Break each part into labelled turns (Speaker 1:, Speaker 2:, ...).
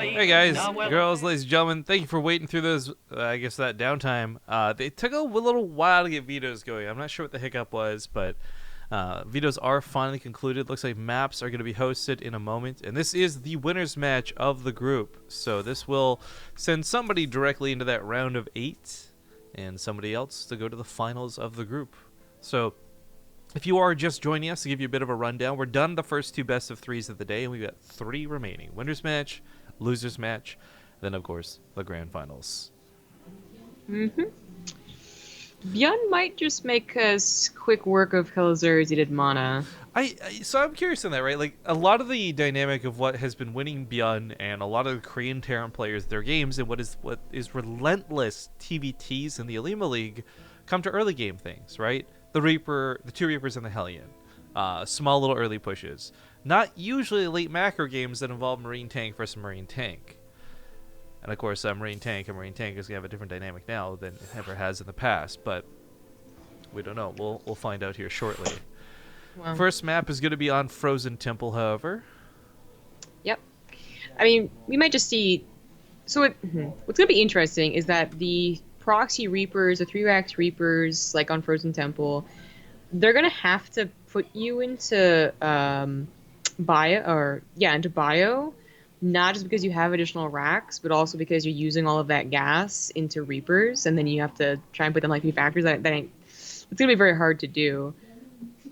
Speaker 1: Hey guys, girls, ladies and gentlemen, thank you for waiting through those, I guess, that downtime. They took a little while to get vetoes going. I'm not sure what the hiccup was, but vetoes are finally concluded. Looks like maps are going to be hosted in a moment, and this is the winner's match of the group. So this will send somebody directly into that round of 8, and somebody else to go to the finals of the group. So if you are just joining us, to give you a bit of a rundown, we're done the first 2 best of 3s of the day, and we've got 3 remaining. Winner's match, loser's match, then, of course, the grand finals.
Speaker 2: ByuN might just make us quick work of Kelazhur as he did Mana.
Speaker 1: So I'm curious on that, right? Like, a lot of the dynamic of what has been winning ByuN and a lot of the Korean Terran players, their games, and what is relentless TvTs in the Alima League come to early game things, right? The Reaper, the 2 Reapers, and the Hellion. Small little early pushes. Not usually late macro games that involve Marine Tank versus Marine Tank. And of course, Marine Tank is going to have a different dynamic now than it ever has in the past. But we don't know. We'll find out here shortly. Wow. First map is going to be on Frozen Temple, however.
Speaker 2: Yep. I mean, we might just see... So what's going to be interesting is that the proxy Reapers, the 3-rax Reapers, like on Frozen Temple, they're going to have to put you into bio, not just because you have additional racks, but also because you're using all of that gas into Reapers, and then you have to try and put them like 3 factors. That ain't, it's going to be very hard to do.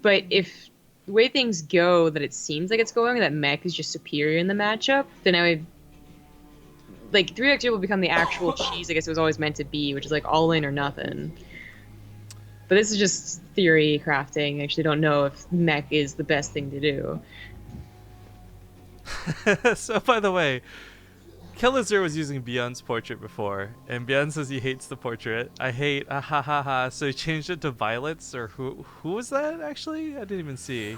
Speaker 2: But if the way things go, that it seems like it's going, that mech is just superior in the matchup, then I would... Like, 3x will become the actual cheese I guess it was always meant to be, which is like all in or nothing. But this is just theory crafting. I actually don't know if mech is the best thing to do.
Speaker 1: So, by the way, Kelazhur was using ByuN's portrait before, and ByuN says he hates the portrait. I hate, ha ha ha. So he changed it to Violets, or who was that, actually? I didn't even see.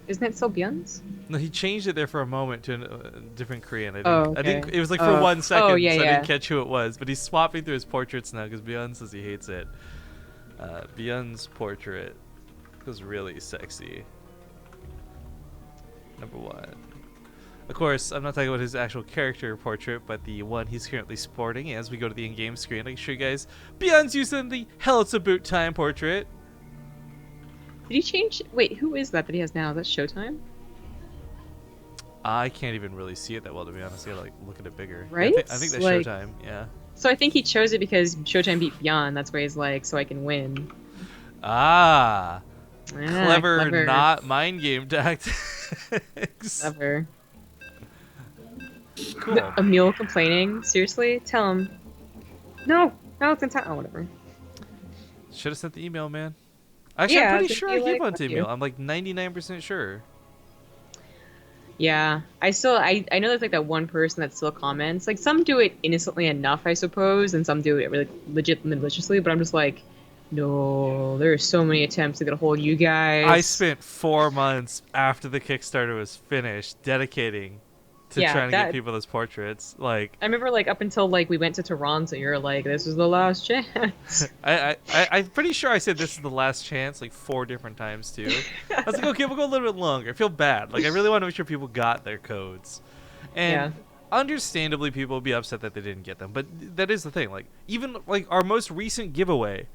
Speaker 2: Isn't that still ByuN's?
Speaker 1: No, he changed it there for a moment to a different Korean.
Speaker 2: Okay.
Speaker 1: I think it was like for 1 second,
Speaker 2: so I
Speaker 1: didn't catch who it was. But he's swapping through his portraits now because ByuN says he hates it. ByuN's portrait was really sexy. Number 1. Of course, I'm not talking about his actual character portrait, but the one he's currently sporting. As we go to the in-game screen, I can show you guys ByuN's using the Hell It's About Time portrait.
Speaker 2: Did he change? Wait, who is that he has now? Is that Showtime?
Speaker 1: I can't even really see it that well, to be honest. I gotta look at it bigger.
Speaker 2: Right?
Speaker 1: I think that's Showtime, yeah.
Speaker 2: So I think he chose it because Showtime beat ByuN. That's why he's like, so I can win.
Speaker 1: Clever, not mind game tactics.
Speaker 2: Clever.
Speaker 1: Cool.
Speaker 2: Emil complaining? Seriously? Tell him. No, it's in time. Oh, whatever.
Speaker 1: Should have sent the email, man. Actually, I'm pretty sure I gave one to email. I'm like 99% sure.
Speaker 2: Yeah, I know there's like that one person that still comments. Like, some do it innocently enough, I suppose, and some do it really maliciously, but I'm just like, no, there are so many attempts to get a hold of you guys.
Speaker 1: I spent 4 months after the Kickstarter was finished dedicating to trying to get people those portraits. Like,
Speaker 2: I remember, like, up until like we went to Toronto, you're like, this is the last chance.
Speaker 1: I'm pretty sure I said this is the last chance like 4 different times too. I was like, okay, we'll go a little bit longer. I feel bad. Like, I really want to make sure people got their codes. And understandably, people will be upset that they didn't get them. But that is the thing. Like, even like our most recent giveaway,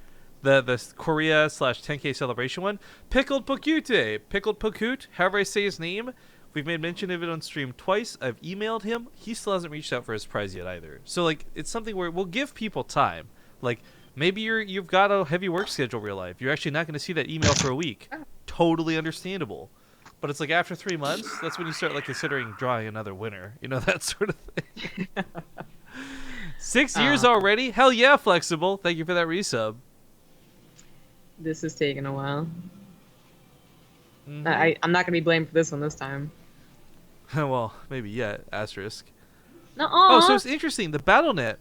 Speaker 1: the Korea / 10K celebration one, Pickled Pokut, however I say his name. We've made mention of it on stream twice. I've emailed him. He still hasn't reached out for his prize yet either. So, like, it's something where we'll give people time. Like, maybe you've got a heavy work schedule in real life. You're actually not going to see that email for a week. Totally understandable. But it's like after 3 months, that's when you start like considering drawing another winner. You know, that sort of thing. 6 years already? Hell yeah, Flexible. Thank you for that resub.
Speaker 2: This is taking a while. I'm not going to be blamed for this one this time.
Speaker 1: Well, maybe yet. Asterisk.
Speaker 2: No.
Speaker 1: Oh, so it's interesting. The BattleNet.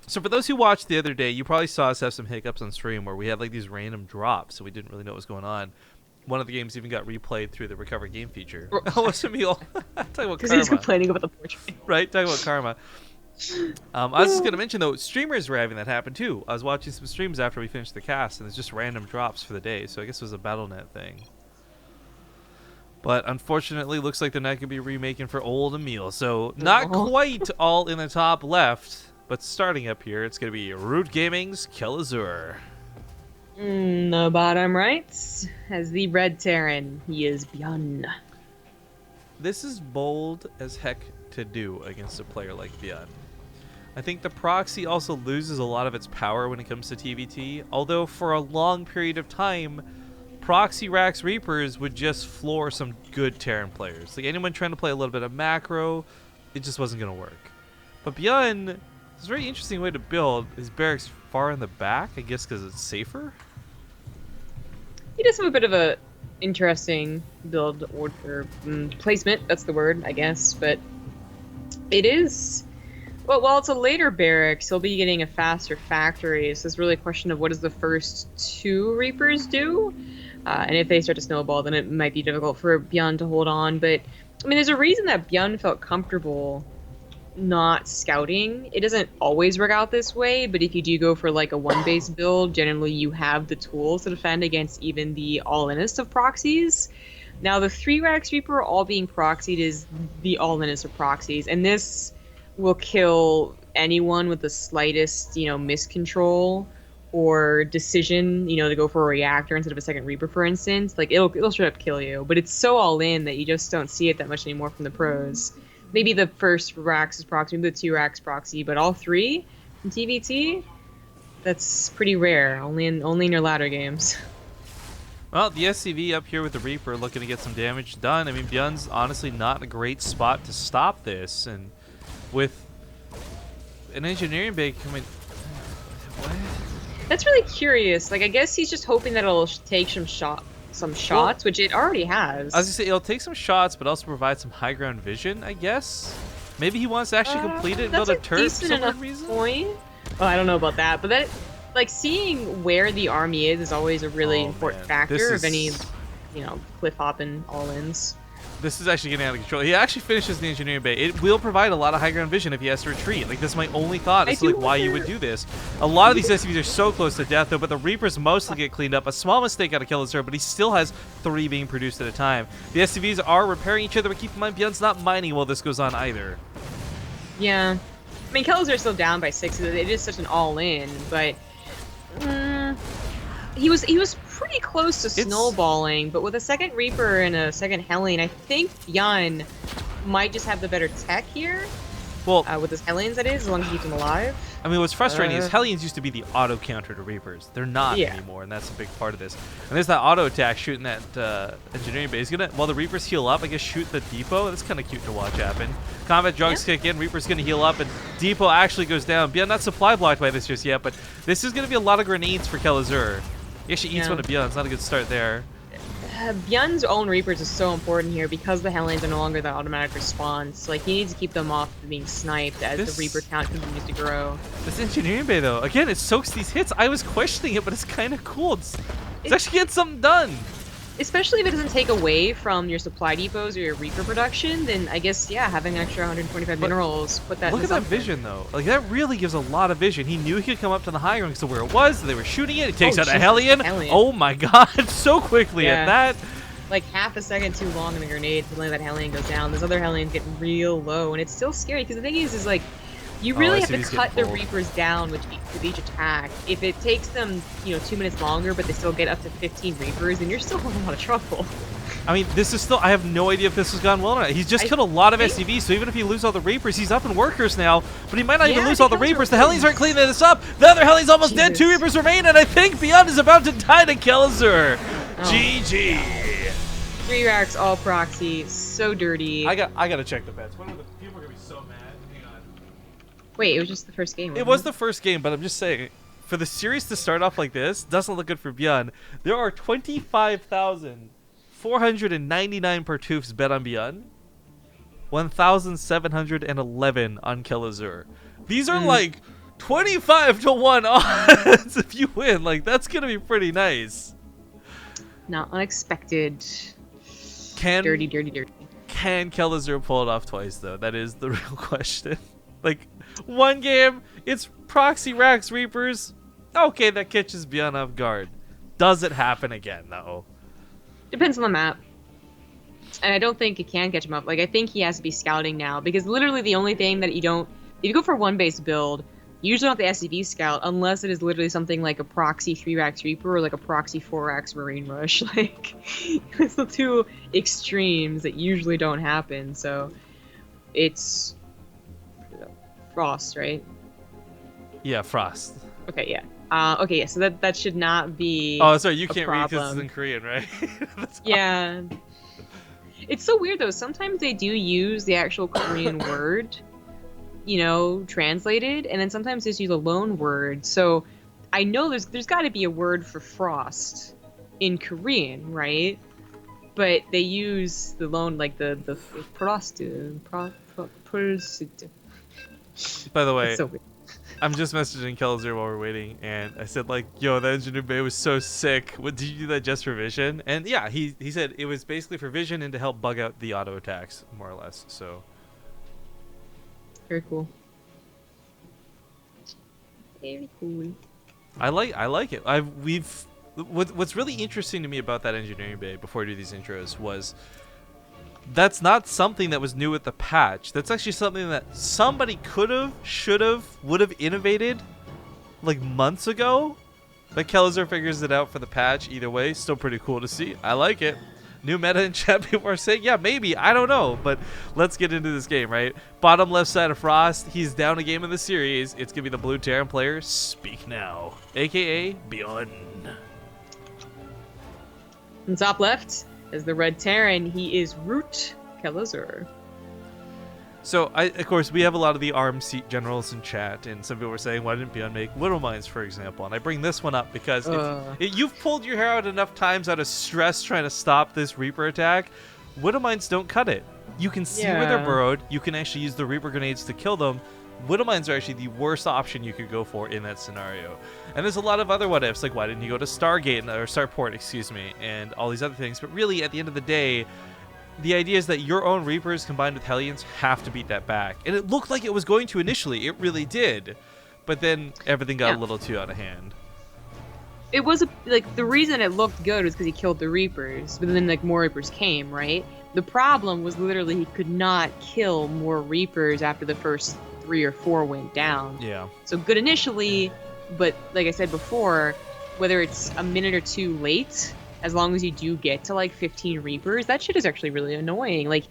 Speaker 1: So for those who watched the other day, you probably saw us have some hiccups on stream where we had like these random drops, so we didn't really know what was going on. One of the games even got replayed through the recover game feature. Oh, what's Emil? Talking about karma.
Speaker 2: Because he's complaining about the portrait.
Speaker 1: Right, talking about karma. I was just going to mention, though, streamers were having that happen, too. I was watching some streams after we finished the cast, and it's just random drops for the day, so I guess it was a BattleNet thing. But unfortunately, looks like they're not going to be remaking for old Emil. So not quite all in the top left, but starting up here, it's going to be Root Gaming's Kelazhur.
Speaker 2: The bottom right has the Red Terran. He is ByuN.
Speaker 1: This is bold as heck to do against a player like ByuN. I think the proxy also loses a lot of its power when it comes to TvT, although for a long period of time, proxy Rax Reapers would just floor some good Terran players. Like anyone trying to play a little bit of macro, it just wasn't going to work. But ByuN, it's a very interesting way to build. His barracks far in the back, I guess because it's safer?
Speaker 2: He does have a bit of a interesting build order placement, that's the word, I guess, but it is... Well, while it's a later barracks, he'll be getting a faster factory, so it's really a question of what does the first 2 Reapers do? And if they start to snowball, then it might be difficult for ByuN to hold on, but, I mean, there's a reason that ByuN felt comfortable not scouting. It doesn't always work out this way, but if you do go for like a 1-base build, generally you have the tools to defend against even the all-inist of proxies. Now, the 3 Rax Reaper all being proxied is the all-inist of proxies, and this will kill anyone with the slightest, miscontrol or decision, to go for a reactor instead of a second Reaper, for instance. Like, it'll straight up kill you, but it's so all-in that you just don't see it that much anymore from the pros. Maybe the first Rax is proxy, maybe the 2 Rax proxy, but all 3 in TvT, that's pretty rare. Only in your ladder games.
Speaker 1: Well, the SCV up here with the Reaper looking to get some damage done. I mean, ByuN's honestly not in a great spot to stop this, and with an engineering bay coming... What?
Speaker 2: That's really curious. Like, I guess he's just hoping that it'll take some shots, which it already has.
Speaker 1: I was gonna say, it'll take some shots, but also provide some high ground vision, I guess. Maybe he wants to actually complete it and build a turret for some reason.
Speaker 2: Point. Well, I don't know about that, but that, like, seeing where the army is always a really important factor of any, cliff hopping all-ins.
Speaker 1: This is actually getting out of control. He actually finishes the engineering bay. It will provide a lot of high ground vision if he has to retreat. Like, that's my only thought as to like why you would do this. A lot of these SCVs are so close to death, though, but the Reapers mostly get cleaned up. A small mistake out of Kelazhur, but he still has 3 being produced at a time. The SCVs are repairing each other, but keep in mind, ByuN's not mining while this goes on either.
Speaker 2: Yeah. I mean, Kelazhur's still down by 6. It is such an all-in, but... He was pretty close to snowballing, but with a second Reaper and a second Hellion, I think ByuN might just have the better tech here. Well, with his Hellions, that is, as long as he keeps them alive.
Speaker 1: I mean, what's frustrating is Hellions used to be the auto counter to Reapers. They're not anymore, and that's a big part of this. And there's that auto attack shooting that engineering base. While the Reapers heal up, I guess shoot the depot. That's kind of cute to watch happen. Combat drugs kick in, Reaper's gonna heal up, and depot actually goes down. ByuN not supply blocked by this just yet, but this is gonna be a lot of grenades for Kelazhur. He actually eats one of ByuN's. Not a good start there.
Speaker 2: ByuN's own Reapers is so important here because the Hellions are no longer the automatic response. Like, he needs to keep them off of being sniped as the Reaper count continues to grow.
Speaker 1: This engineering bay, though, again, it soaks these hits. I was questioning it, but it's kind of cool. It's actually getting something done. Especially if it doesn't take away from your supply depots or your Reaper production, then I guess, having an extra 125 minerals, put that in. Look at that vision, though. Like, that really gives a lot of vision. He knew he could come up to the high ground because of where it was. They were shooting it. He takes out a Hellion. Oh, my God. So quickly at that.
Speaker 2: Like, half a second too long in the grenade to let that Hellion goes down. Those other Hellions get real low, and it's still scary because the thing is like, you really have to cut the Reapers down with each attack. If it takes them, 2 minutes longer, but they still get up to 15 Reapers, then you're still in a lot of trouble.
Speaker 1: I mean, this is still... I have no idea if this has gone well or not. He's just killed a lot of SCVs, so even if he loses all the Reapers, he's up in workers now. But he might not even lose all the Reapers. The Hellions aren't cleaning this up. The other Hellion's almost dead. 2 Reapers remain, and I think ByuN is about to die to Kelazhur. GG.
Speaker 2: 3 Rax, all proxy. So dirty.
Speaker 1: I gotta check the bets. One of the people are gonna be so mad. Hang on.
Speaker 2: Wait, it was just the first game.
Speaker 1: It was the first game, but I'm just saying, for the series to start off like this, doesn't look good for ByuN. There are 25,499 Partoofs bet on ByuN. 1,711 on Kelazhur. These are like 25 to 1 odds if you win. Like, that's gonna be pretty nice.
Speaker 2: Not unexpected.
Speaker 1: Dirty.
Speaker 2: Dirty.
Speaker 1: Can Kelazhur pull it off twice, though? That is the real question. Like, one game, it's proxy Rax Reapers. Okay, that catches ByuN off guard. Does it happen again, though?
Speaker 2: Depends on the map. And I don't think it can catch him up. Like, I think he has to be scouting now, because literally the only thing that you don't... If you go for one base build, you usually don't have the SCV scout unless it is literally something like a proxy 3-Rax Reaper or like a proxy 4-Rax Marine Rush. Like, it's the two extremes that usually don't happen. So it's Frost, right?
Speaker 1: Yeah, Frost.
Speaker 2: Okay, yeah. Okay, yeah, so that should not be
Speaker 1: Oh, sorry, you
Speaker 2: a
Speaker 1: can't read because
Speaker 2: problem.
Speaker 1: it's in Korean, right?
Speaker 2: Yeah. It's so weird, though. Sometimes they do use the actual Korean word, you know, translated, and then sometimes they just use a loan word. So I know there's got to be a word for frost in Korean, right? But they use the loan, like the frost.
Speaker 1: By the way,
Speaker 2: It's so weird.
Speaker 1: I'm just messaging Kelazhur while we're waiting, and I said like, "Yo, that engineer bay was so sick. What did you do that just for vision?" And yeah, he said it was basically for vision and to help bug out the auto attacks, more or less. So
Speaker 2: Very cool. Very cool.
Speaker 1: I like it. What's really interesting to me about that engineering bay before I do these intros was that's not something that was new with the patch. That's actually something that somebody could have, should have, would have innovated like months ago. But Kelazhur figures it out for the patch. Either way, still pretty cool to see. I like it. New meta in chat, people are saying, yeah, maybe. I don't know. But let's get into this game, right? Bottom left side of Frost. He's down a game in the series. It's going to be the blue Terran player, Speak Now, a.k.a. ByuN.
Speaker 2: And top left is the red Terran. He is Root Kelazhur.
Speaker 1: So, of course, we have a lot of the ARM seat generals in chat, and some people were saying, why didn't ByuN make Widow Mines, for example? And I bring this one up because if you've pulled your hair out enough times out of stress trying to stop this Reaper attack, Widow Mines don't cut it. You can see where they're burrowed. You can actually use the Reaper grenades to kill them. Widow Mines are actually the worst option you could go for in that scenario. And there's a lot of other what-ifs, like why didn't you go to Stargate, or Starport, excuse me, and all these other things. But really, at the end of the day, the idea is that your own Reapers combined with Hellions have to beat that back. And it looked like it was going to initially. It really did. But then everything got a little too out of hand.
Speaker 2: It was, like, the reason it looked good was because he killed the Reapers. But then, like, more Reapers came, right? The problem was literally he could not kill more Reapers after the first 3 or 4 went down.
Speaker 1: Yeah.
Speaker 2: So good initially, but like I said before, whether it's a minute or 2 late, as long as you do get to like 15 Reapers, that shit is actually really annoying. Like,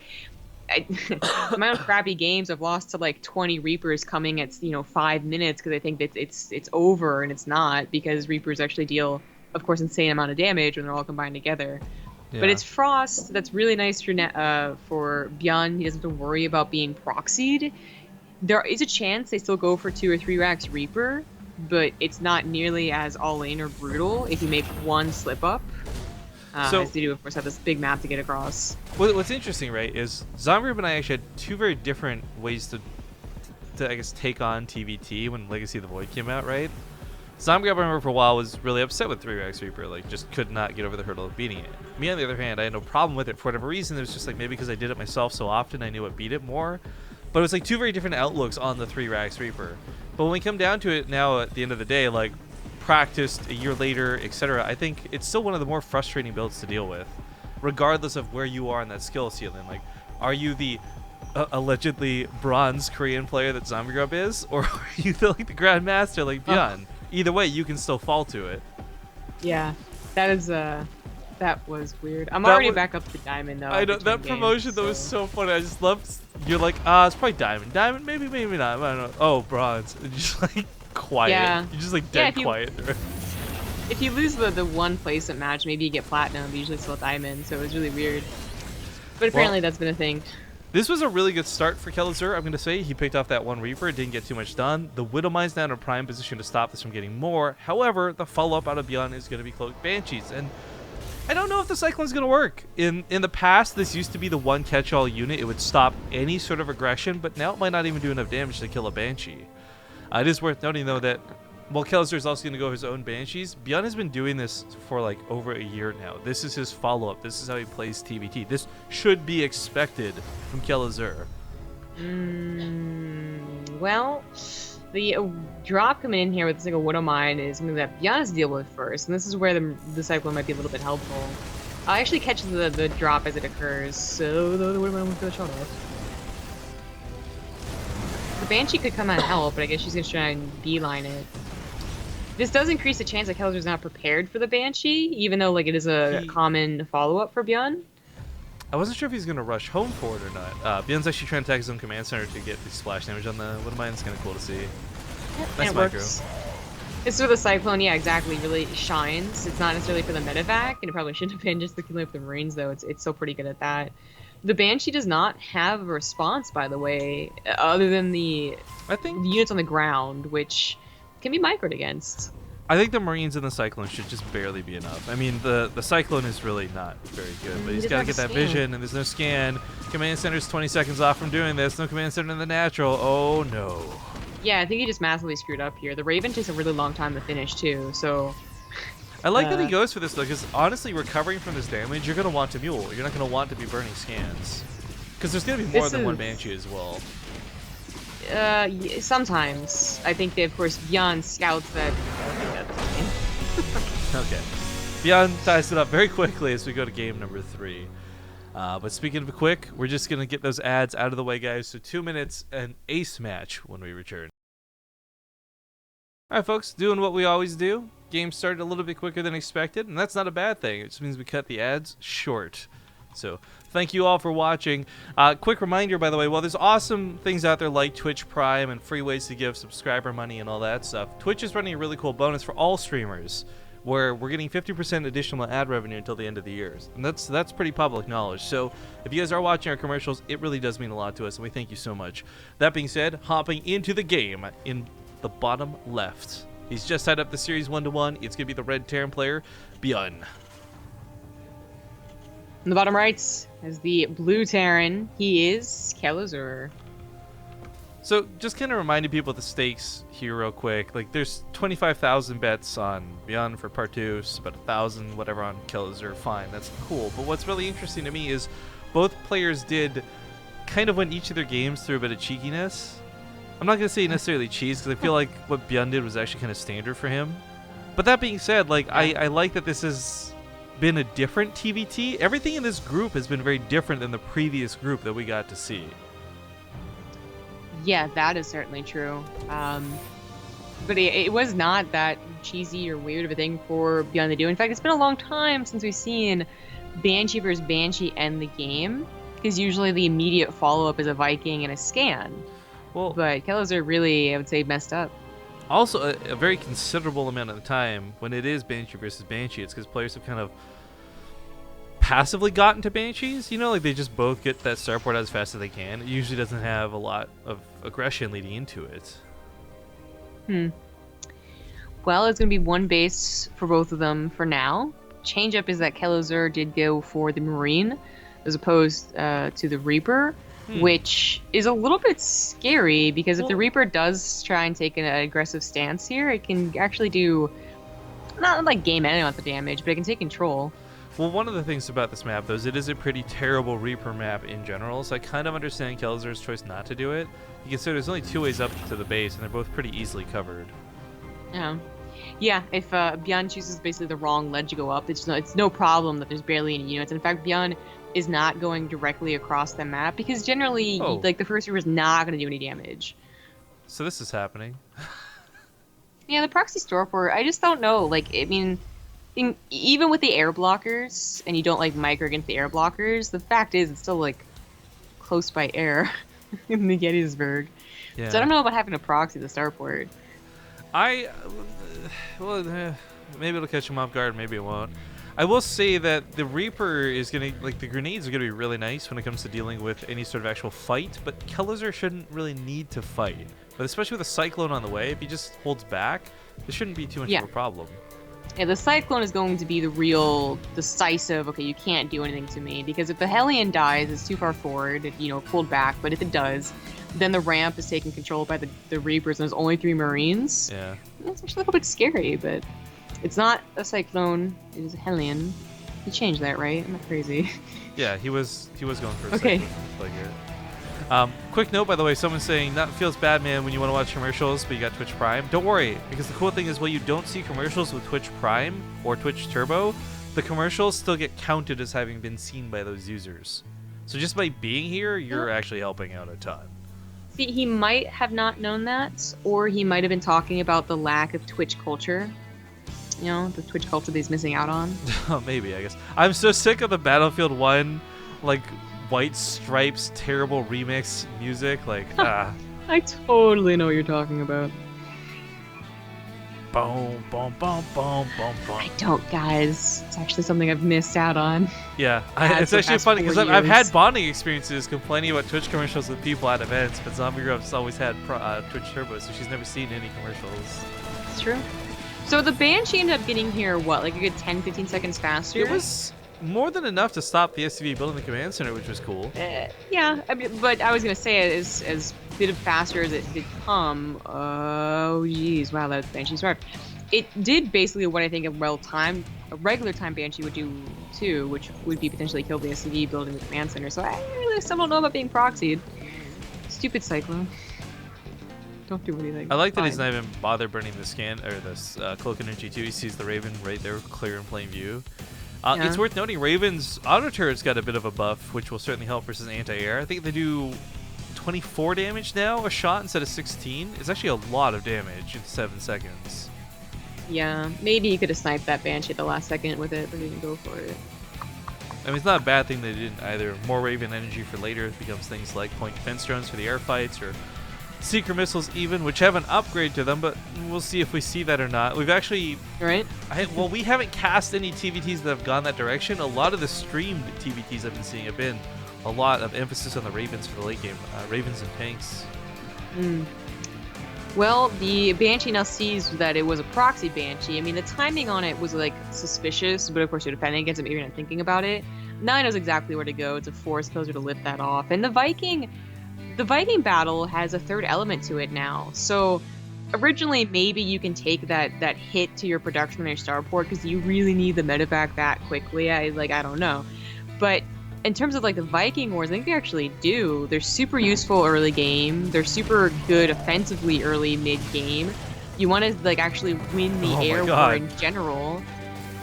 Speaker 2: my own crappy games, I've lost to like 20 Reapers coming at 5 minutes because I think that it's over, and it's not, because Reapers actually deal, of course, insane amount of damage when they're all combined together. Yeah. But it's Frost that's really nice for ByuN. He doesn't have to worry about being proxied. There is a chance they still go for 2 or 3 Rax Reaper, but it's not nearly as all-in or brutal if you make one slip-up. As they do, of course, have this big map to get across.
Speaker 1: What's interesting, right, is Zombie and I actually had 2 very different ways to I guess, take on TvT when Legacy of the Void came out, right? Zombie, I remember for a while, was really upset with 3 Rax Reaper, like, just could not get over the hurdle of beating it. Me, on the other hand, I had no problem with it for whatever reason. It was just like, maybe because I did it myself so often, I knew what beat it more. But it was like 2 very different outlooks on the 3 Rax Reaper. But when we come down to it now, at the end of the day, like, practiced a year later, etc., I think it's still one of the more frustrating builds to deal with, regardless of where you are in that skill ceiling. Like, are you the allegedly bronze Korean player that Zombie Grub is, or are you the Grandmaster like ByuN? Either way, you can still fall to it.
Speaker 2: Yeah, that was weird. I'm already back up to Diamond, though.
Speaker 1: I know, that promotion, though, was so funny. I just loved, you're like, it's probably Diamond. Diamond, maybe not. I don't know. Oh, Bronze. And just, like, quiet. Yeah. You're just, like, dead quiet.
Speaker 2: If you lose the one placement match, maybe you get Platinum, but usually still Diamond, so it was really weird. But apparently that's been a thing.
Speaker 1: This was a really good start for Kelazhur, I'm going to say. He picked off that one Reaper, didn't get too much done. The Widow Mine's now in a prime position to stop this from getting more. However, the follow-up out of ByuN is going to be Cloaked Banshees, and I don't know if the Cyclone's going to work. In the past, this used to be the one catch-all unit. It would stop any sort of aggression, but now it might not even do enough damage to kill a Banshee. It is worth noting, though, that while Kelazhur is also going to go his own Banshees, ByuN has been doing this for like over a year now. This is his follow-up. This is how he plays TvT. This should be expected from Kelazhur.
Speaker 2: Well, the drop coming in here with the single Widow Mine is something that ByuN has to deal with first, and this is where the Cyclone might be a little bit helpful. I actually catch the drop as it occurs, so the would have to shot off. The Banshee could come and help, but I guess she's gonna try and beeline it. This does increase the chance that Kelazhur's not prepared for the Banshee, even though like it is a common follow-up for ByuN.
Speaker 1: I wasn't sure if he's going to rush home for it or not. ByuN's actually trying to attack his own command center to get the splash damage on the Wood Mine. It's kind of cool to see. Nice micro.
Speaker 2: It's where the Cyclone, yeah, exactly, really shines. It's not necessarily for the medevac, and it probably shouldn't have been just to kill up the Marines, though. It's still pretty good at that. The Banshee does not have a response, by the way, other than the units on the ground, which can be microed against.
Speaker 1: I think the Marines and the Cyclone should just barely be enough. I mean, the Cyclone is really not very good, but he's got to get that vision, and there's no scan. Command Center's 20 seconds off from doing this. No Command Center in the natural. Oh, no.
Speaker 2: Yeah, I think he just massively screwed up here. The Raven takes a really long time to finish, too, so...
Speaker 1: I like that he goes for this, though, because honestly, recovering from this damage, you're going to want to mule. You're not going to want to be burning scans. Because there's going to be more than one Banshee as well.
Speaker 2: Sometimes. I think that, of course, ByuN scouts that...
Speaker 1: Okay. ByuN ties it up very quickly as we go to game number 3. But speaking of quick, we're just going to get those ads out of the way, guys. So 2 minutes and ace match when we return. Alright, folks, doing what we always do. Game started a little bit quicker than expected, and that's not a bad thing. It just means we cut the ads short. So thank you all for watching. Quick reminder, by the way, while there's awesome things out there like Twitch Prime and free ways to give subscriber money and all that stuff, Twitch is running a really cool bonus for all streamers where we're getting 50% additional ad revenue until the end of the year. And that's pretty public knowledge. So if you guys are watching our commercials, it really does mean a lot to us, and we thank you so much. That being said, hopping into the game in the bottom left. He's just tied up the series 1-1. It's going to be the red Terran player, ByuN.
Speaker 2: In the bottom right is the blue Terran. He is Kelazhur.
Speaker 1: So just kind of reminding people of the stakes here real quick. Like there's 25,000 bets on ByuN for part 2, about 1,000 whatever on Kelazhur. Fine, that's cool. But what's really interesting to me is both players did kind of win each of their games through a bit of cheekiness. I'm not going to say necessarily cheese because I feel like what ByuN did was actually kind of standard for him. But that being said, like I like that this has been a different TvT. Everything in this group has been very different than the previous group that we got to see.
Speaker 2: Yeah, that is certainly true. But it was not that cheesy or weird of a thing for ByuN to do. In fact, it's been a long time since we've seen Banshee versus Banshee end the game, because usually the immediate follow-up is a Viking and a scan.
Speaker 1: Well,
Speaker 2: but Kelazhur really, I would say, messed up.
Speaker 1: Also, a very considerable amount of the time when it is Banshee versus Banshee, it's because players have kind of passively gotten to Banshees. You know, like they just both get that starport as fast as they can. It usually doesn't have a lot of aggression leading into it.
Speaker 2: Well, it's going to be one base for both of them for now. Change up is that Kelazhur did go for the Marine as opposed to the Reaper. Which is a little bit scary because if the Reaper does try and take an aggressive stance here, it can actually do, not like game any of the damage, but it can take control.
Speaker 1: Well, one of the things about this map, though, is it is a pretty terrible Reaper map in general, so I kind of understand Kelazhur's choice not to do it. You consider there's only 2 ways up to the base, and they're both pretty easily covered.
Speaker 2: Yeah, if ByuN chooses basically the wrong ledge to go up, it's no problem that there's barely any units. In fact, ByuN is not going directly across the map because generally, like, the first Reaper is not going to do any damage.
Speaker 1: So this is happening.
Speaker 2: Yeah, the proxy starport, I just don't know. Like, I mean, even with the air blockers, and you don't, like, micro against the air blockers, the fact is it's still, like, close by air in the Gettysburg. Yeah. So I don't know about having a proxy the starport.
Speaker 1: Maybe it'll catch him off guard, maybe it won't. I will say that the Reaper is going to, like, the grenades are going to be really nice when it comes to dealing with any sort of actual fight, but Kelazhur shouldn't really need to fight. But especially with a Cyclone on the way, if he just holds back, this shouldn't be too much of a problem.
Speaker 2: Yeah, the Cyclone is going to be the real decisive, okay, you can't do anything to me, because if the Hellion dies, it's too far forward, pulled back, but if it does, then the ramp is taken control by the Reapers, and there's only 3 Marines. Yeah. It's actually a little bit scary, but it's not a Cyclone, it is a Hellion. You changed that, right? I'm not crazy.
Speaker 1: Yeah, he was going for a Cyclone. Quick note, by the way, someone's saying, that feels bad, man, when you want to watch commercials, but you got Twitch Prime. Don't worry, because the cool thing is, while you don't see commercials with Twitch Prime or Twitch Turbo, the commercials still get counted as having been seen by those users. So just by being here, you're actually helping out a ton.
Speaker 2: See, he might have not known that, or he might have been talking about the lack of Twitch culture. You know, the Twitch culture that he's missing out on.
Speaker 1: Oh, maybe, I guess. I'm so sick of the Battlefield 1, like, White Stripes terrible remix music. Like,
Speaker 2: I totally know what you're talking about.
Speaker 1: Boom, boom, boom, boom, boom, boom.
Speaker 2: I don't, guys. It's actually something I've missed out on.
Speaker 1: Yeah, it's actually funny because I've had bonding experiences complaining about Twitch commercials with people at events, but Zombie Grump's always had Twitch Turbo, so she's never seen any commercials.
Speaker 2: It's true. So the Banshee ended up getting here, what, like a good 10-15 seconds faster?
Speaker 1: It was more than enough to stop the SCV building the command center, which was cool.
Speaker 2: Yeah, I mean, but I was going to say, as bit of faster as it did come, oh geez, wow, that Banshee survived. It did basically what I think a regular time Banshee would do too, which would be potentially kill the SCV building the command center. So I really still don't know about being proxied. Stupid Cyclone. Don't do anything.
Speaker 1: I like that he's not even bothered burning the scan or this cloak energy too. He sees the Raven right there, clear in plain view. It's worth noting Raven's auto turret's got a bit of a buff, which will certainly help versus anti-air. I think they do 24 damage now a shot instead of 16. It's actually a lot of damage in 7 seconds.
Speaker 2: Yeah, maybe he could have sniped that Banshee at the last second with it, but he didn't go for it.
Speaker 1: I mean, it's not a bad thing they didn't either. More Raven energy for later becomes things like point defense drones for the air fights or Seeker missiles even, which have an upgrade to them, but we'll see if we see that or not. We've actually...
Speaker 2: Right.
Speaker 1: Well, we haven't cast any TvTs that have gone that direction. A lot of the streamed TvTs I've been seeing have been a lot of emphasis on the Ravens for the late game. Ravens and tanks.
Speaker 2: Well, the Banshee now sees that it was a proxy Banshee. I mean, the timing on it was, like, suspicious, but of course you're defending against it, maybe you're not thinking about it. Now he knows exactly where to go to force Kelazhur to lift that off. And the Viking battle has a third element to it now. So originally, maybe you can take that hit to your production on your starport because you really need the medevac that quickly. I don't know. But in terms of like the Viking wars, I think they actually do. They're super useful early game. They're super good offensively early mid game. You want to like actually win the air war in general.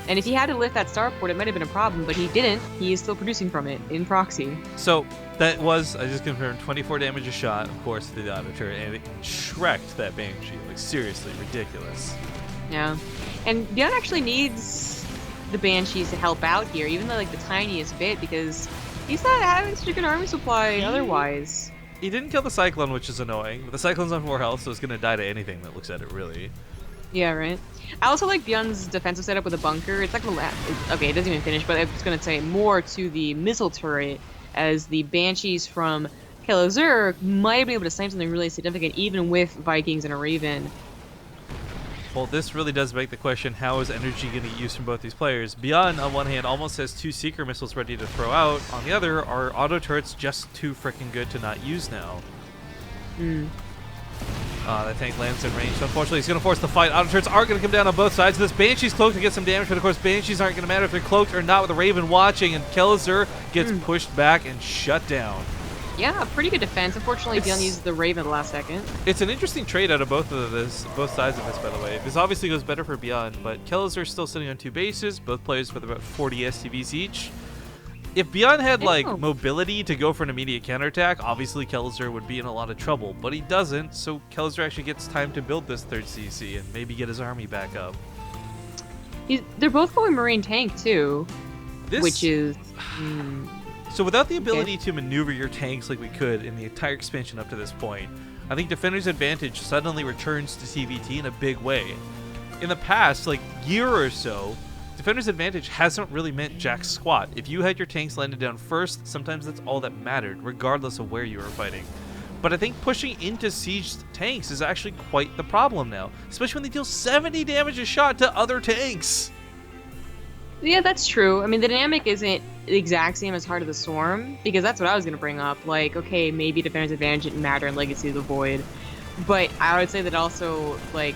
Speaker 2: And if he had to lift that starport, it might have been a problem, but he didn't. He is still producing from it in proxy.
Speaker 1: So that was, I just confirmed, 24 damage a shot, of course, to the auto turret, and it shreked that Banshee. Like, seriously, ridiculous.
Speaker 2: Yeah. And ByuN actually needs the Banshees to help out here, even though, like, the tiniest bit, because he's not having such a good army supply otherwise.
Speaker 1: He didn't kill the Cyclone, which is annoying, but the Cyclone's on 4 health, so it's going to die to anything that looks at it, really.
Speaker 2: Yeah, right. I also like ByuN's defensive setup with a bunker. It's like okay, it doesn't even finish, but I was going to say more to the missile turret, as the Banshees from Kelazhur might be able to snipe something really significant, even with Vikings and a Raven.
Speaker 1: Well, this really does make the question, how is energy going to get used from both these players? ByuN, on one hand, almost has 2 Seeker missiles ready to throw out. On the other, are auto turrets just too freaking good to not use now? That tank lands in range. So unfortunately, he's going to force the fight. Auto turrets are going to come down on both sides. This Banshee's cloaked to get some damage, but of course, Banshees aren't going to matter if they're cloaked or not with the Raven watching, and Kelazhur gets pushed back and shut down. Yeah,
Speaker 2: pretty good defense. Unfortunately, ByuN uses the Raven at the last second.
Speaker 1: It's an interesting trade out of both sides of this, by the way. This obviously goes better for ByuN, but Kelazhur still sitting on 2 bases, both players with about 40 STVs each. If ByuN had, like, mobility to go for an immediate counterattack, obviously Kelazhur would be in a lot of trouble, but he doesn't, so Kelazhur actually gets time to build this 3rd CC and maybe get his army back up.
Speaker 2: They're both going Marine Tank, too, which is...
Speaker 1: So without the ability to maneuver your tanks like we could in the entire expansion up to this point, I think Defender's Advantage suddenly returns to TvT in a big way. In the past, like, year or so, Defender's Advantage hasn't really meant jack squat. If you had your tanks landed down first, sometimes that's all that mattered, regardless of where you were fighting. But I think pushing into siege tanks is actually quite the problem now, especially when they deal 70 damage a shot to other tanks.
Speaker 2: Yeah, that's true. I mean, the dynamic isn't the exact same as Heart of the Swarm, because that's what I was going to bring up. Like, okay, maybe Defender's Advantage didn't matter in Legacy of the Void, but I would say that also, like,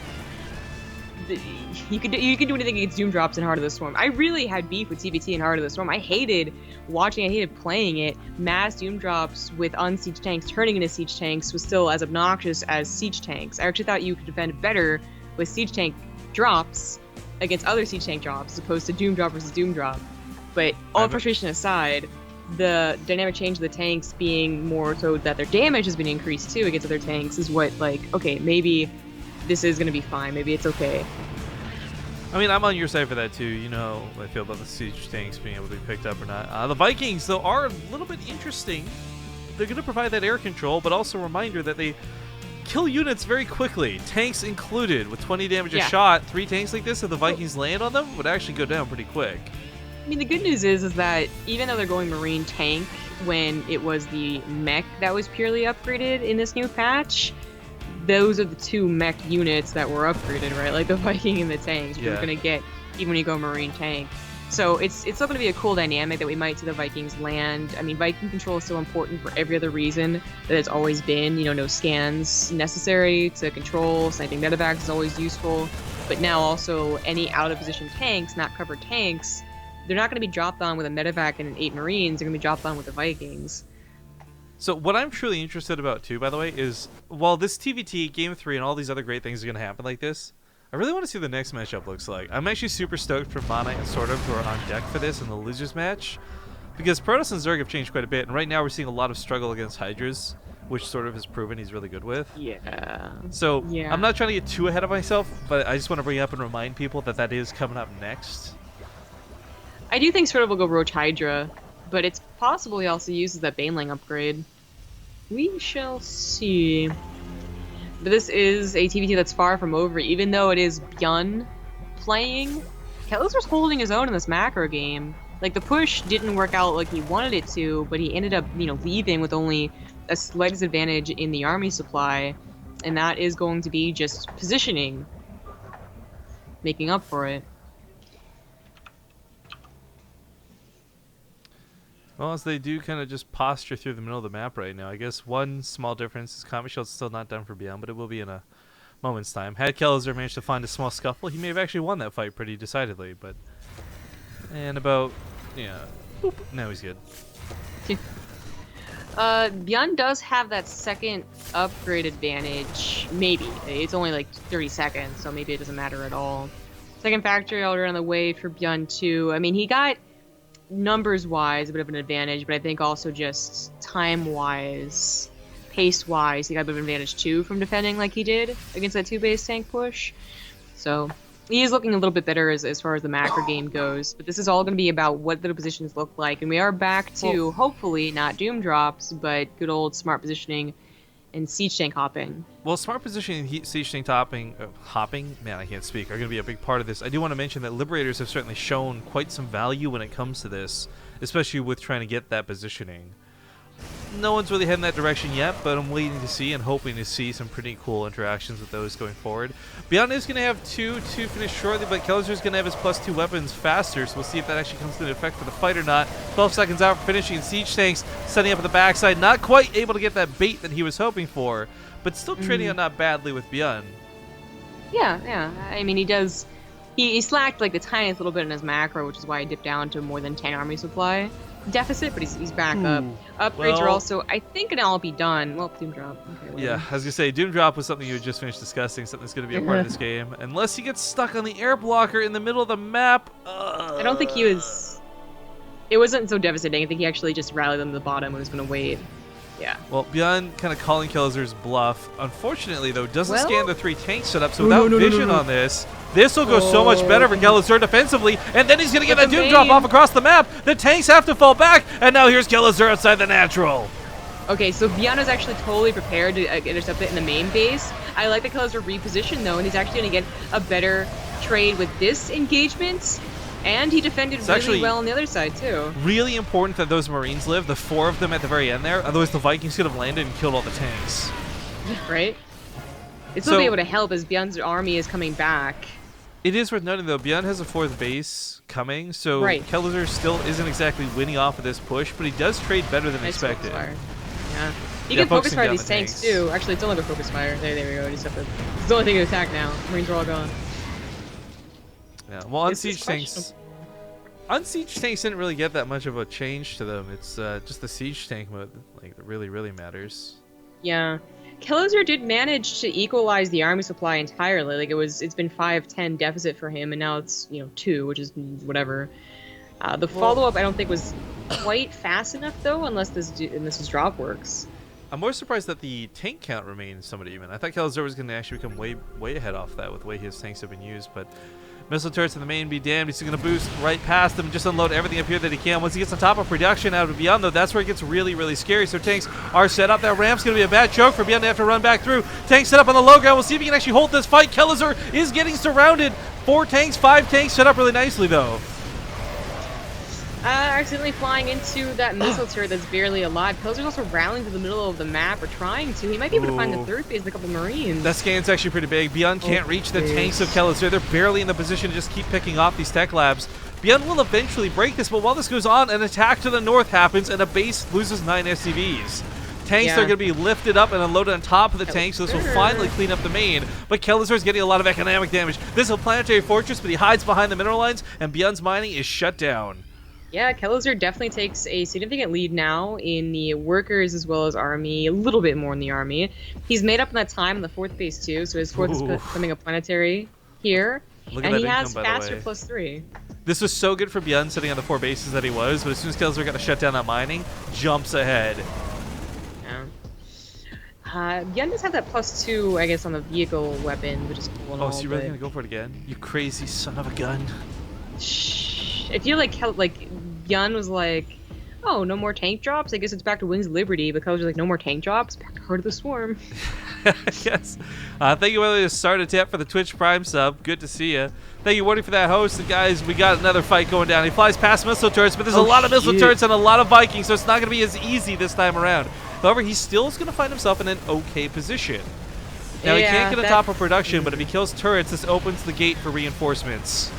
Speaker 2: you could do anything against Doom Drops in Heart of the Swarm. I really had beef with TvT in Heart of the Storm. I hated watching, I hated playing it. Mass Doom Drops with unsiege tanks turning into siege tanks was still as obnoxious as siege tanks. I actually thought you could defend better with siege tank drops against other siege tank drops as opposed to Doom drop versus Doom drop. But all frustration aside, the dynamic change of the tanks being more so that their damage has been increased too against other tanks is what, like, okay, maybe this is going to be fine. Maybe it's okay.
Speaker 1: I mean, I'm on your side for that too. You know how I feel about the siege tanks being able to be picked up or not. The Vikings, though, are a little bit interesting. They're going to provide that air control, but also a reminder that they kill units very quickly, tanks included. With 20 damage a shot, 3 tanks like this, if the Vikings land on them, would actually go down pretty quick.
Speaker 2: I mean, the good news is that even though they're going Marine tank when it was the mech that was purely upgraded in this new patch, those are the 2 mech units that were upgraded, right? Like the Viking and the tanks, you're going to get even when you go Marine tank. So it's still going to be a cool dynamic that we might see the Vikings land. I mean, Viking control is still important for every other reason that it's always been. You know, no scans necessary to control. Sniping medevacs is always useful. But now also any out-of-position tanks, not covered tanks, they're not going to be dropped on with a medevac and 8 Marines. They're going to be dropped on with the Vikings.
Speaker 1: So what I'm truly interested about too, by the way, is while this TvT, Game 3, and all these other great things are going to happen like this, I really want to see what the next matchup looks like. I'm actually super stoked for Mana and Sort of who are on deck for this in the losers match, because Protoss and Zerg have changed quite a bit, and right now we're seeing a lot of struggle against Hydras, which Sort of has proven he's really good with.
Speaker 2: Yeah.
Speaker 1: So I'm not trying to get too ahead of myself, but I just want to bring up and remind people that that is coming up next.
Speaker 2: I do think Sort of will go Roach Hydra, but it's possible he also uses that Baneling upgrade. We shall see. But this is a TvT that's far from over, even though it is ByuN playing. Kelazhur's holding his own in this macro game. Like, the push didn't work out like he wanted it to, but he ended up, you know, leaving with only a slight disadvantage in the army supply, and that is going to be just positioning, making up for it.
Speaker 1: Well, as they do kind of just posture through the middle of the map right now. I guess one small difference is Combat Shield's still not done for ByuN, but it will be in a moment's time. Had Kelazhur managed to find a small scuffle, he may have actually won that fight pretty decidedly, but... And about... yeah... Boop, now he's good.
Speaker 2: ByuN does have that second upgrade advantage. Maybe. It's only like 30 seconds, so maybe it doesn't matter at all. Second factory order on the way for ByuN too. I mean, he got... numbers-wise, a bit of an advantage, but I think also just time-wise, pace-wise, he got a bit of an advantage too from defending like he did against that 2-base tank push. So he is looking a little bit better as far as the macro game goes, but this is all going to be about what the positions look like, and we are back to, hopefully, not Doom drops, but good old smart positioning and siege tank hopping.
Speaker 1: Well, smart positioning and siege tank hopping, man, I can't speak, are going to be a big part of this. I do want to mention that Liberators have certainly shown quite some value when it comes to this, especially with trying to get that positioning. No one's really heading that direction yet, but I'm waiting to see and hoping to see some pretty cool interactions with those going forward. ByuN is going to have 2 to finish shortly, but Kelazhur's going to have his +2 weapons faster, so we'll see if that actually comes into effect for the fight or not. 12 seconds out for finishing siege tanks, setting up at the backside, not quite able to get that bait that he was hoping for, but still trading out not badly with ByuN.
Speaker 2: Yeah. I mean, he does... He slacked like the tiniest little bit in his macro, which is why he dipped down to more than 10 army supply deficit, but he's back up. Upgrades are also, I think, gonna all be done. Well, Doom Drop. Okay,
Speaker 1: yeah, I was gonna say, Doom Drop was something you had just finished discussing, something that's gonna be a part of this game. Unless he gets stuck on the air blocker in the middle of the map.
Speaker 2: I don't think he was... It wasn't so devastating. I think he actually just rallied them to the bottom and was gonna wait. Yeah.
Speaker 1: Well, ByuN kind of calling Kelazhur's bluff. Unfortunately, though, doesn't scan the 3 tanks set up, so without vision on this, this will go so much better for Kelazhur defensively, and then he's going to get a Doom Drop off across the map. The tanks have to fall back, and now here's Kelazhur outside the natural.
Speaker 2: Okay, so ByuN is actually totally prepared to intercept it in the main base. I like that Kelazhur repositioned, though, and he's actually going to get a better trade with this engagement. And he defended really well on the other side, too. Really
Speaker 1: important that those Marines live, the 4 of them at the very end there. Otherwise, the Vikings could have landed and killed all the tanks.
Speaker 2: Right? It's will be able to help as ByuN's army is coming back.
Speaker 1: It is worth noting, though, ByuN has a 4th base coming, so Kelazhur still isn't exactly winning off of this push, but he does trade better than expected.
Speaker 2: Yeah. He can focus fire these tanks, too. Actually, it's only a focus fire. There we go. It's the only thing to attack now. Marines are all gone.
Speaker 1: Yeah, well, on siege tanks didn't really get that much of a change to them. It's just the siege tank mode, like, that really matters.
Speaker 2: Yeah, Kelazhur did manage to equalize the army supply entirely. Like it's been 5-10 deficit for him, and now it's 2, which is whatever. The follow-up I don't think was quite fast enough though, unless this drop works.
Speaker 1: I'm more surprised that the tank count remains somewhat even. I thought Kelazhur was going to actually become way ahead off that with the way his tanks have been used, but missile turrets in the main be damned. He's going to boost right past them and just unload everything up here that he can. Once he gets on top of production out of ByuN, though, that's where it gets really scary. So tanks are set up. That ramp's going to be a bad choke for ByuN to have to run back through. Tanks set up on the low ground. We'll see if he can actually hold this fight. Kelazhur is getting surrounded. 4 tanks, 5 tanks set up really nicely, though.
Speaker 2: Accidentally flying into that missile turret that's barely alive. Kelazhur's also rallying to the middle of the map, or trying to. He might be able to find the third base with a couple Marines.
Speaker 1: That scan's actually pretty big. ByuN can't reach the tanks of Kelazhur. They're barely in the position to just keep picking off these tech labs. ByuN will eventually break this, but while this goes on, an attack to the north happens, and a base loses 9 SCVs. Tanks are going to be lifted up and unloaded on top of the tanks, so this will finally clean up the main. But Kelazhur is getting a lot of economic damage. This is a planetary fortress, but he hides behind the mineral lines, and ByuN's mining is shut down.
Speaker 2: Yeah, Kelazhur definitely takes a significant lead now in the workers as well as army, a little bit more in the army. He's made up in that time in the 4th base too, so his 4th is becoming a planetary here. And he has faster +3.
Speaker 1: This was so good for ByuN sitting on the 4 bases that he was, but as soon as Kelazhur got to shut down that mining, jumps ahead.
Speaker 2: Yeah. ByuN does have that +2, I guess, on the vehicle weapon, which is cool and all.
Speaker 1: Oh, so you're really going to go for it again? You crazy son of a gun.
Speaker 2: Shh. I feel like ByuN was like, oh, no more tank drops? I guess it's back to Wings of Liberty, but Kelazhur's like, no more tank drops? Back to Heart of the Swarm.
Speaker 1: Yes. Thank you, Willie, to start a tap for the Twitch Prime sub. Good to see you. Thank you, Woody, for that host. And guys, we got another fight going down. He flies past missile turrets, but there's a lot of missile turrets and a lot of Vikings, so it's not going to be as easy this time around. However, he still is going to find himself in an okay position. Now, he can't get on top of production, but if he kills turrets, this opens the gate for reinforcements.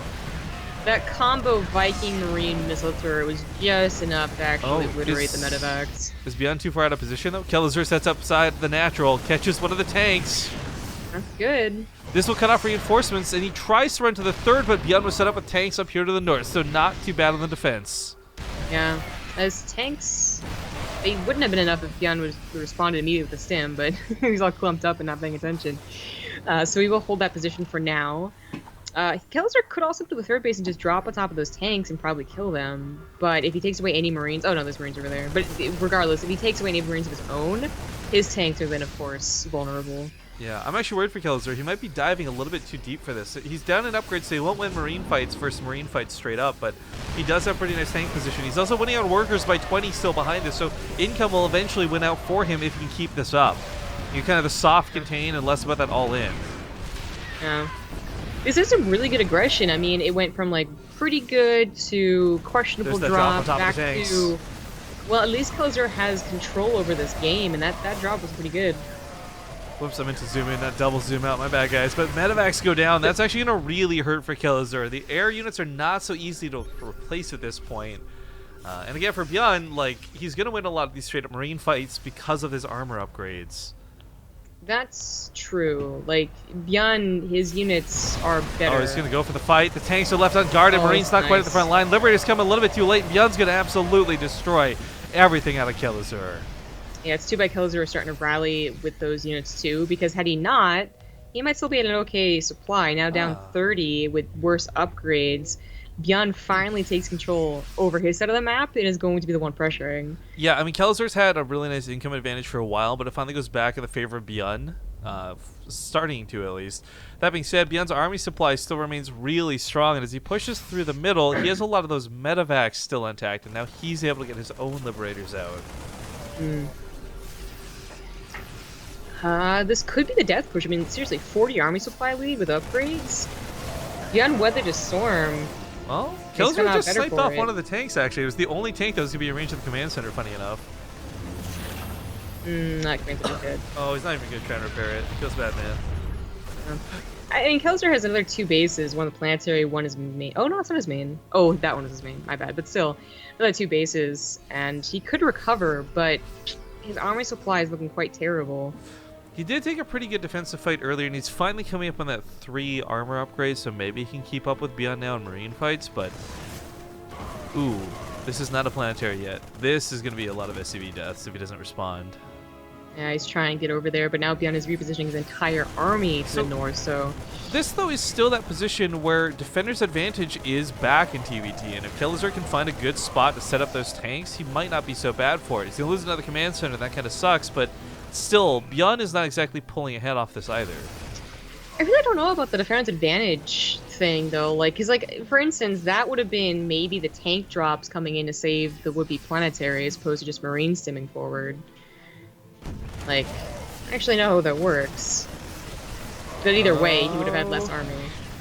Speaker 2: That combo Viking Marine missile turret was just enough to actually obliterate the medevacs.
Speaker 1: Is ByuN too far out of position, though? Kelazhur sets up side the natural, catches one of the tanks.
Speaker 2: That's good.
Speaker 1: This will cut off reinforcements, and he tries to run to the 3rd, but ByuN was set up with tanks up here to the north, so not too bad on the defense.
Speaker 2: Yeah, as tanks, they wouldn't have been enough if ByuN would responded immediately with the stim, but he's all clumped up and not paying attention. So we will hold that position for now. Kelazhur could also do the 3rd base and just drop on top of those tanks and probably kill them. But if he takes away any Marines... Oh, no, there's Marines over there. But regardless, if he takes away any Marines of his own, his tanks are then, of course, vulnerable.
Speaker 1: Yeah, I'm actually worried for Kelazhur. He might be diving a little bit too deep for this. He's down in upgrades, so he won't win Marine fights versus Marine fights straight up, but he does have pretty nice tank position. He's also winning on workers by 20 still behind this, so income will eventually win out for him if he can keep this up. You kind of the soft contain and less about that all in.
Speaker 2: Yeah. This is some really good aggression. I mean, it went from like pretty good to questionable drop back to... Well, at least Kelazhur has control over this game, and that drop was pretty good.
Speaker 1: Whoops, I meant to zoom in, not double zoom out. My bad, guys. But medevacs go down. That's actually going to really hurt for Kelazhur. The air units are not so easy to replace at this point. And again, for ByuN, like, he's going to win a lot of these straight-up Marine fights because of his armor upgrades.
Speaker 2: That's true. Like, ByuN, his units are better.
Speaker 1: Oh, he's going to go for the fight. The tanks are left unguarded. Marine's not quite at the front line. Liberator's come a little bit too late. ByuN's going to absolutely destroy everything out of Kelazhur.
Speaker 2: Yeah, it's too bad Kelazhur is starting to rally with those units too, because had he not, he might still be at an okay supply. Now down 30 with worse upgrades. ByuN finally takes control over his side of the map and is going to be the one pressuring.
Speaker 1: Yeah, I mean, Kelazhur's had a really nice income advantage for a while, but it finally goes back in the favor of ByuN, starting to at least. That being said, ByuN's army supply still remains really strong, and as he pushes through the middle, he has a lot of those medevacs still intact, and now he's able to get his own liberators out.
Speaker 2: This could be the death push. I mean, seriously, 40 army supply lead with upgrades? ByuN weathered a storm.
Speaker 1: Well, Kelazhur just sniped off one of the tanks, actually. It was the only tank that was going to be arranged at the command center, funny enough.
Speaker 2: Not command center good.
Speaker 1: Oh, he's not even going to try and repair it. Feels bad, man.
Speaker 2: I mean, Kelazhur has another 2 bases. One planetary, one is main. Oh, no, it's not his main. Oh, that one is his main. My bad. But still, another 2 bases. And he could recover, but his army supply is looking quite terrible.
Speaker 1: He did take a pretty good defensive fight earlier, and he's finally coming up on that 3 armor upgrade, so maybe he can keep up with ByuN now in Marine fights, but... Ooh, this is not a planetary yet. This is going to be a lot of SCV deaths if he doesn't respond.
Speaker 2: Yeah, he's trying to get over there, but now ByuN is repositioning his entire army to the north, so...
Speaker 1: This, though, is still that position where Defender's advantage is back in TvT, and if Kelazhur can find a good spot to set up those tanks, he might not be so bad for it. He's going to lose another command center, that kind of sucks, but still, ByuN is not exactly pulling ahead off this either.
Speaker 2: I really don't know about the defense advantage thing, though. Like, because, like, for instance, that would have been maybe the tank drops coming in to save the would-be planetary as opposed to just Marines stimming forward. Like, I actually know how that works. But either way, he would have had less army.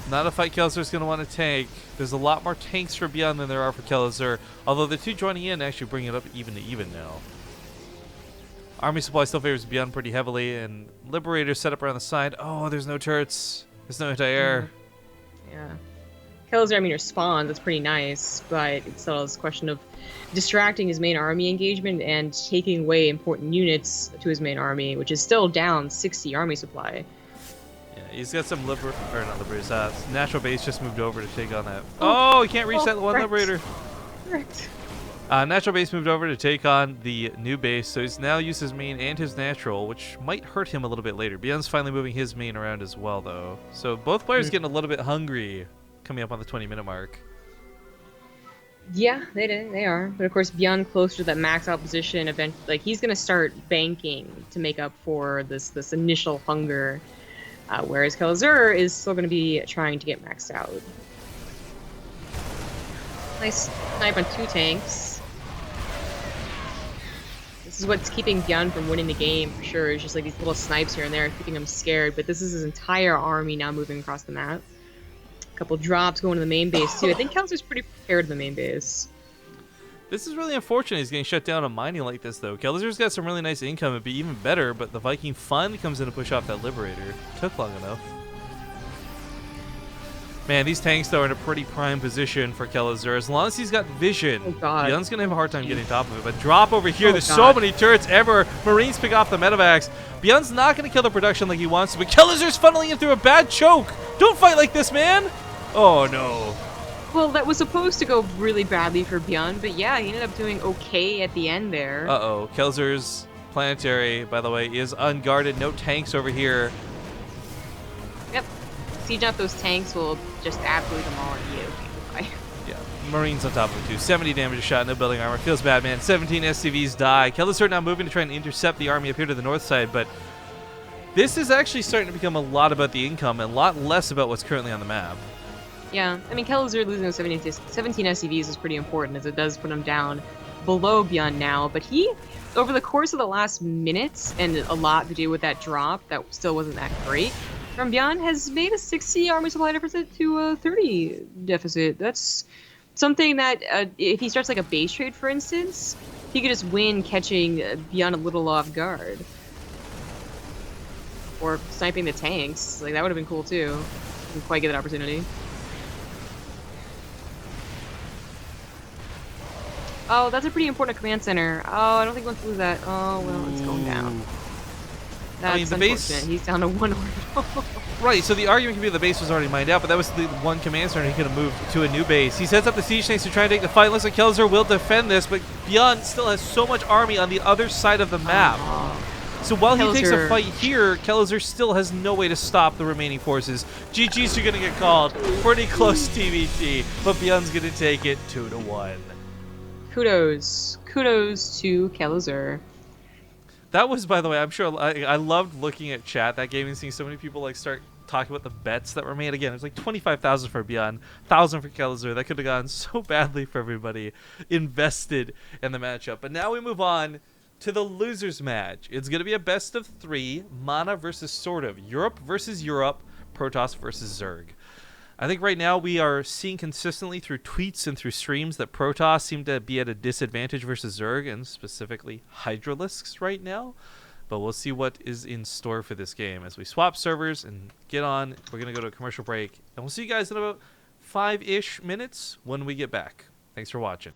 Speaker 1: Not a fight Kelazhur's going to want to take. There's a lot more tanks for ByuN than there are for Kelazhur, although the two joining in actually bring it up even to even now. Army supply still favors ByuN pretty heavily, and Liberator set up around the side. Oh, there's no turrets. There's no anti-air.
Speaker 2: Yeah. Kelazhur, I mean, responds. That's pretty nice, but it's still a question of distracting his main army engagement and taking away important units to his main army, which is still down 60 army supply.
Speaker 1: Yeah, he's got some natural base just moved over to take on that. Oh, he can't reach that one Liberator.
Speaker 2: Correct.
Speaker 1: Natural base moved over to take on the new base, so he's now used his main and his natural, which might hurt him a little bit later. ByuN's finally moving his main around as well, though. So both players getting a little bit hungry coming up on the 20-minute mark.
Speaker 2: Yeah, they are. But of course, ByuN closer to that max out position, like he's gonna start banking to make up for this initial hunger, whereas Kelazhur is still gonna be trying to get maxed out. Nice snipe on 2 tanks. This is what's keeping ByuN from winning the game for sure. It's just like these little snipes here and there, keeping him scared. But this is his entire army now moving across the map. A couple drops going to the main base too. I think Kelazhur's pretty prepared to the main base.
Speaker 1: This is really unfortunate he's getting shut down on mining like this, though. Kelazhur's got some really nice income. It'd be even better, but the Viking finally comes in to push off that Liberator. Took long enough. Man, these tanks, though, are in a pretty prime position for Kelazhur. As long as he's got vision, ByuN's going to have a hard time getting top of it. But drop over here. There's so many turrets everywhere. Marines pick off the medevacs. ByuN's not going to kill the production like he wants to, but Kelazhur's funneling in through a bad choke. Don't fight like this, man. Oh, no.
Speaker 2: Well, that was supposed to go really badly for ByuN, but yeah, he ended up doing okay at the end there.
Speaker 1: Uh-oh. Kelazhur's planetary, by the way, is unguarded. No tanks over here.
Speaker 2: Yep. Siege out those tanks will just absolutely demolish you. Bye.
Speaker 1: Yeah, Marines on top of it too. 70 damage a shot, no building armor. Feels bad, man. 17 SCVs die. Kelazhur now moving to try and intercept the army up here to the north side, but this is actually starting to become a lot about the income and a lot less about what's currently on the map.
Speaker 2: Yeah, I mean, Kelazhur losing those 17 SCVs is pretty important, as it does put him down below ByuN now, but he, over the course of the last minutes, and a lot to do with that drop that still wasn't that great, from ByuN has made a 60 army supply deficit to a 30 deficit. That's something that, if he starts like a base trade, for instance, he could just win catching ByuN a little off guard. Or sniping the tanks. Like, that would have been cool, too. Didn't quite get that opportunity. Oh, that's a pretty important command center. Oh, I don't think he wants to lose that. Oh, well, it's going down. That's
Speaker 1: the base.
Speaker 2: He's down to 1 orbital.
Speaker 1: Right, so the argument could be the base was already mined out, but that was the one command center he could have moved to a new base. He sets up the siege tanks to try and take the fight. Looks like Kelazhur will defend this, but ByuN still has so much army on the other side of the map. So while he takes a fight here, Kelazhur still has no way to stop the remaining forces. GG's are going to get called. Pretty close TvT, but ByuN's going to take it 2-1.
Speaker 2: Kudos to Kelazhur.
Speaker 1: That was, by the way, I'm sure I loved looking at chat that game and seeing so many people like start talking about the bets that were made. Again, it was like 25,000 for ByuN, 1,000 for Kelazhur. That could have gone so badly for everybody invested in the matchup. But now we move on to the losers match. It's going to be a best of 3, Mana versus sort of Europe versus Europe, Protoss versus Zerg. I think right now we are seeing consistently through tweets and through streams that Protoss seem to be at a disadvantage versus Zerg, and specifically Hydralisks right now. But we'll see what is in store for this game as we swap servers and get on. We're going to go to a commercial break, and we'll see you guys in about 5-ish minutes when we get back. Thanks for watching.